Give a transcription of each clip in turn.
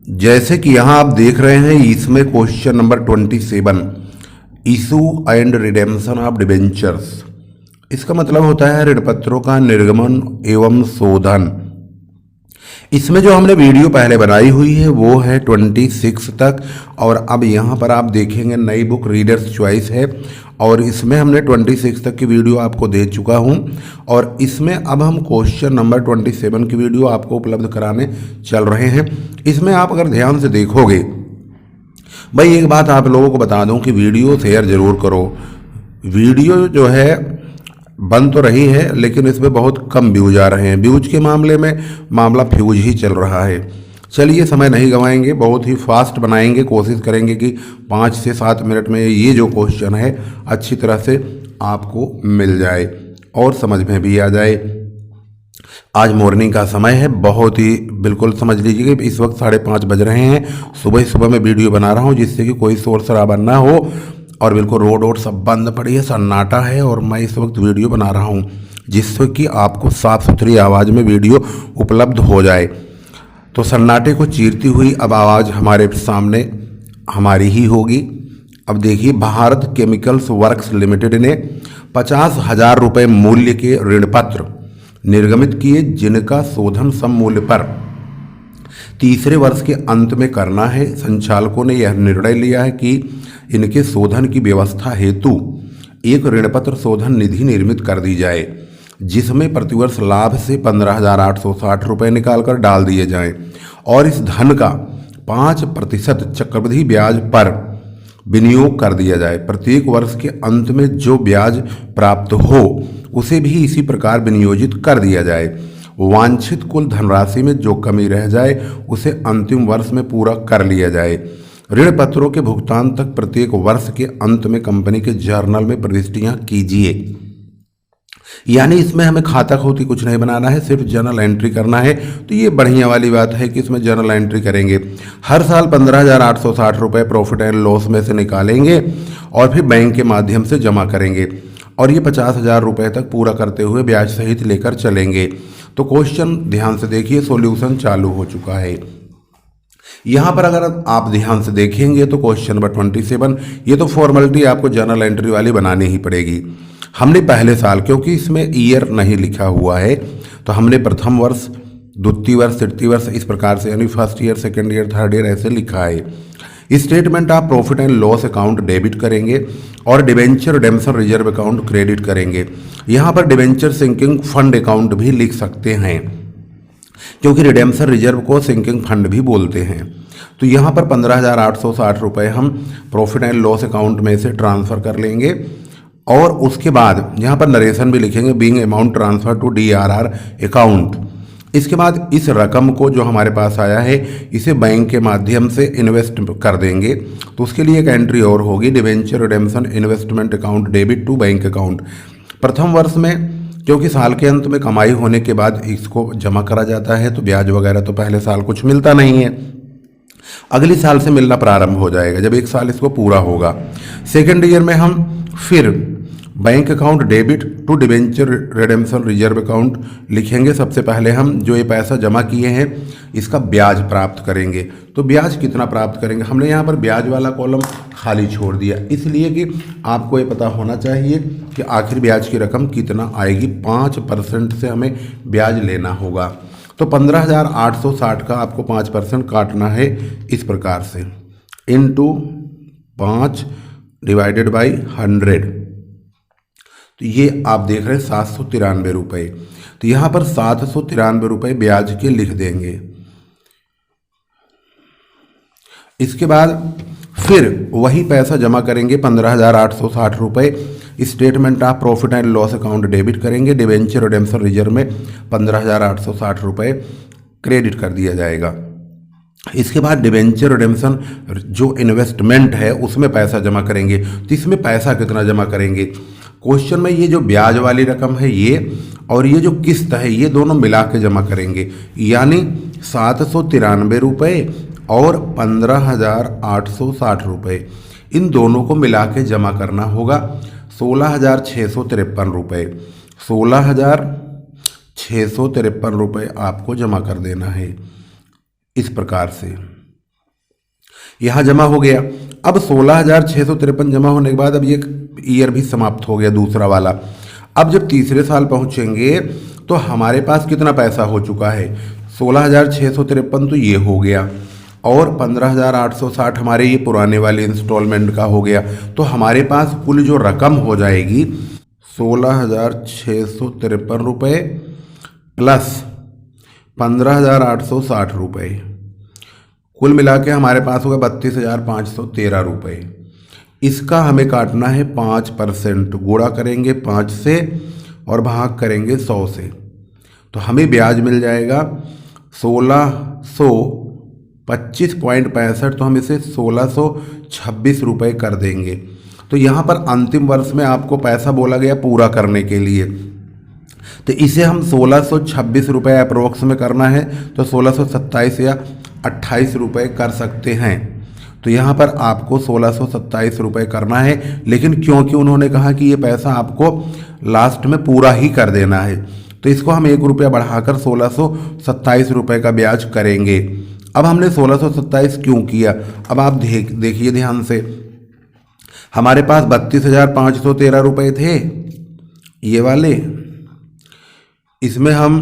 जैसे कि यहाँ आप देख रहे हैं, इसमें question number 27, issue and redemption of debentures. इसका मतलब होता है ऋण पत्रों का निर्गमन एवं शोधन। इसमें जो हमने वीडियो पहले बनाई हुई है वो है 26 तक, और अब यहाँ पर आप देखेंगे नई बुक रीडर्स चॉइस है, और इसमें हमने 26 तक की वीडियो आपको दे चुका हूँ, और इसमें अब हम क्वेश्चन नंबर 27 की वीडियो आपको उपलब्ध कराने चल रहे हैं। इसमें आप अगर ध्यान से देखोगे, भाई एक बात आप लोगों को बता दूं कि वीडियो शेयर जरूर करो। वीडियो जो है बन तो रही है, लेकिन इसमें बहुत कम व्यूज आ रहे हैं। व्यूज के मामले में मामला फ्यूज ही चल रहा है। चलिए समय नहीं गंवाएंगे, बहुत ही फास्ट बनाएंगे, कोशिश करेंगे कि 5 से 7 मिनट में ये जो क्वेश्चन है अच्छी तरह से आपको मिल जाए और समझ में भी आ जाए। आज मॉर्निंग का समय है, बहुत ही बिल्कुल समझ लीजिए कि इस वक्त 5:30 बज रहे हैं। सुबह सुबह मैं वीडियो बना रहा हूँ जिससे कि कोई शोर शराबा ना हो, और बिल्कुल रोड वोड सब बंद पड़ी है, सन्नाटा है, और मैं इस वक्त वीडियो बना रहा हूँ जिससे कि आपको साफ सुथरी आवाज़ में वीडियो उपलब्ध हो जाए। तो सन्नाटे को चीरती हुई अब आवाज़ हमारे सामने हमारी ही होगी। अब देखिए, भारत केमिकल्स वर्क्स लिमिटेड ने 50,000 रुपये मूल्य के ऋण पत्र निर्गमित किए, जिनका शोधन सम मूल्य पर तीसरे वर्ष के अंत में करना है। संचालकों ने यह निर्णय लिया है कि इनके शोधन की व्यवस्था हेतु एक ऋणपत्र शोधन निधि निर्मित कर दी जाए, जिसमें प्रतिवर्ष लाभ से 15,860 रुपये निकालकर डाल दिए जाएं, और इस धन का 5% चक्रवृद्धि ब्याज पर विनियोग कर दिया जाए। प्रत्येक वर्ष के अंत में जो ब्याज प्राप्त हो उसे भी इसी प्रकार विनियोजित कर दिया जाए। वांछित कुल धनराशि में जो कमी रह जाए उसे अंतिम वर्ष में पूरा कर लिया जाए। ऋण पत्रों के भुगतान तक प्रत्येक वर्ष के अंत में कंपनी के जर्नल में प्रविष्टियां कीजिए। यानी इसमें हमें खाता खोती कुछ नहीं बनाना है, सिर्फ जर्नल एंट्री करना है। तो ये बढ़िया वाली बात है कि इसमें जर्नल एंट्री करेंगे। हर साल 15,860 रुपये प्रॉफिट एंड लॉस में से निकालेंगे और फिर बैंक के माध्यम से जमा करेंगे, और ये 50,000 रुपये तक पूरा करते हुए ब्याज सहित लेकर चलेंगे। तो क्वेश्चन ध्यान से देखिए, सॉल्यूशन चालू हो चुका है। यहाँ पर अगर आप ध्यान से देखेंगे तो क्वेश्चन नंबर 27, ये तो फॉर्मेलिटी आपको जर्नल एंट्री वाली बनानी ही पड़ेगी। हमने पहले साल, क्योंकि इसमें ईयर नहीं लिखा हुआ है, तो हमने प्रथम वर्ष, द्वितीय वर्ष, तृतीय वर्ष इस प्रकार से, यानी first year, second year, third year ऐसे लिखा है। Statement of profit and loss account debit करेंगे और debenture redemption reserve account credit करेंगे। यहाँ पर डिबेंचर सिंकिंग फंड अकाउंट भी लिख सकते हैं, क्योंकि रिडेम्पशन रिजर्व को सिंकिंग फंड भी बोलते हैं। तो यहाँ पर 15,860 रुपये हम प्रॉफिट एंड लॉस अकाउंट में से ट्रांसफ़र कर लेंगे, और उसके बाद यहाँ पर नरेशन भी लिखेंगे, being amount transfer to DRR account. इसके बाद इस रकम को जो हमारे पास आया है इसे बैंक के माध्यम से इन्वेस्ट कर देंगे। तो उसके लिए एक एंट्री और होगी, debenture redemption investment account debit to bank account. प्रथम वर्ष में, क्योंकि साल के अंत में कमाई होने के बाद इसको जमा करा जाता है, तो ब्याज वगैरह तो पहले साल कुछ मिलता नहीं है, अगले साल से मिलना प्रारंभ हो जाएगा जब 1 साल इसको पूरा होगा। सेकेंड ईयर में हम फिर bank account debit to debenture redemption reserve account लिखेंगे। सबसे पहले हम जो ये पैसा जमा किए हैं इसका ब्याज प्राप्त करेंगे। तो ब्याज कितना प्राप्त करेंगे, हमने यहाँ पर ब्याज वाला कॉलम खाली छोड़ दिया, इसलिए कि आपको ये पता होना चाहिए कि आखिर ब्याज की रकम कितना आएगी। 5% से हमें ब्याज लेना होगा। तो 15,860 का आपको 5% काटना है इस प्रकार से, इंटू 5 डिवाइडेड बाई 100। तो ये आप देख रहे हैं 793 रुपये। तो यहाँ पर 793 रुपये ब्याज के लिख देंगे। इसके बाद फिर वही पैसा जमा करेंगे 15,860 रुपये statement of profit and loss account debit करेंगे, डिबेंचर रिडेम्पशन रिजर्व में 15,860 रुपये क्रेडिट कर दिया जाएगा। इसके बाद डिबेंचर रिडेम्पशन जो इन्वेस्टमेंट है उसमें पैसा जमा करेंगे। तो इसमें पैसा कितना जमा करेंगे, क्वेश्चन में ये जो ब्याज वाली रकम है ये और ये जो किस्त है ये दोनों मिला के जमा करेंगे, यानी 793 रुपये और 15,860 रुपये, इन दोनों को मिला के जमा करना होगा 16,653 रुपये। 16,653 रुपये आपको जमा कर देना है इस प्रकार से। यहाँ जमा हो गया। अब 16,653 जमा होने के बाद अब ये ईयर भी समाप्त हो गया दूसरा वाला। अब जब तीसरे साल पहुँचेंगे तो हमारे पास कितना पैसा हो चुका है, 16,653 तो ये हो गया, और 15,860 हमारे ये पुराने वाले इंस्टॉलमेंट का हो गया। तो हमारे पास कुल जो रकम हो जाएगी 16,653 रुपये प्लस 15,860 रुपये, कुल मिला के हमारे पास होगा 32,513 रुपये। इसका हमें काटना है 5%, गुणा करेंगे 5 से और भाग करेंगे 100 से, तो हमें ब्याज मिल जाएगा 1625.65। तो हम इसे 1626 रुपये कर देंगे। तो यहाँ पर अंतिम वर्ष में आपको पैसा बोला गया पूरा करने के लिए, तो इसे हम 1626 रुपये अप्रोक्स में करना है, तो 1627 या 28 रुपये कर सकते हैं। तो यहाँ पर आपको 1627 रुपये करना है, लेकिन क्योंकि उन्होंने कहा कि ये पैसा आपको लास्ट में पूरा ही कर देना है, तो इसको हम 1 रुपया बढ़ाकर 1627 रुपये का ब्याज करेंगे। अब हमने 1627 क्यों किया, अब आप देखिए ध्यान से, हमारे पास 32,513 रुपये थे ये वाले, इसमें हम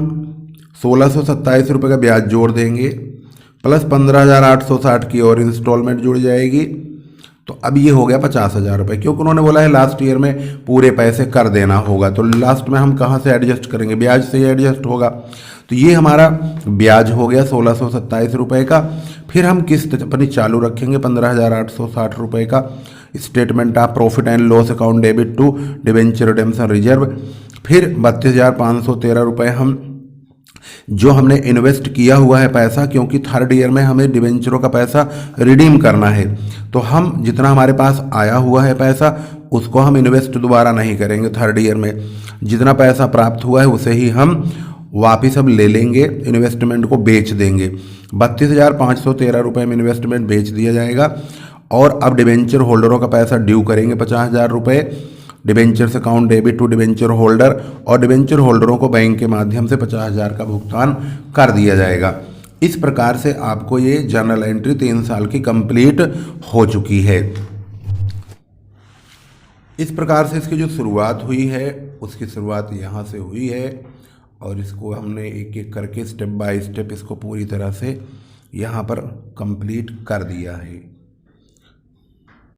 1627 रुपये का ब्याज जोड़ देंगे प्लस 15,860 की और इंस्टॉलमेंट जुड़ जाएगी। तो अब ये हो गया 50,000 रुपये, क्योंकि उन्होंने बोला है लास्ट ईयर में पूरे पैसे कर देना होगा। तो लास्ट में हम कहाँ से एडजस्ट करेंगे, ब्याज से ही एडजस्ट होगा। तो ये हमारा ब्याज हो गया 1627 रुपये का। फिर हम किस्त अपनी चालू रखेंगे 15,860 रुपये का। Statement of profit and loss account debit to debenture redemption reserve. फिर 32,513 रुपये हम जो हमने इन्वेस्ट किया हुआ है पैसा, क्योंकि थर्ड ईयर में हमें डिबेंचरों का पैसा रिडीम करना है, तो हम जितना हमारे पास आया हुआ है पैसा उसको हम इन्वेस्ट दोबारा नहीं करेंगे। थर्ड ईयर में जितना पैसा प्राप्त हुआ है उसे ही हम वापिस अब ले लेंगे, इन्वेस्टमेंट को बेच देंगे। 32,513 रुपये में इन्वेस्टमेंट बेच दिया जाएगा। और अब डिबेंचर होल्डरों का पैसा ड्यू करेंगे 50,000 रुपये, debentures account debit to debenture holder, और डिबेंचर होल्डरों को बैंक के माध्यम से 50,000 का भुगतान कर दिया जाएगा। इस प्रकार से आपको ये जर्नल एंट्री 3 साल की कंप्लीट हो चुकी है। इस प्रकार से इसकी जो शुरुआत हुई है उसकी शुरुआत यहाँ से हुई है, और इसको हमने एक एक करके स्टेप बाय स्टेप इसको पूरी तरह से यहाँ पर कंप्लीट कर दिया है।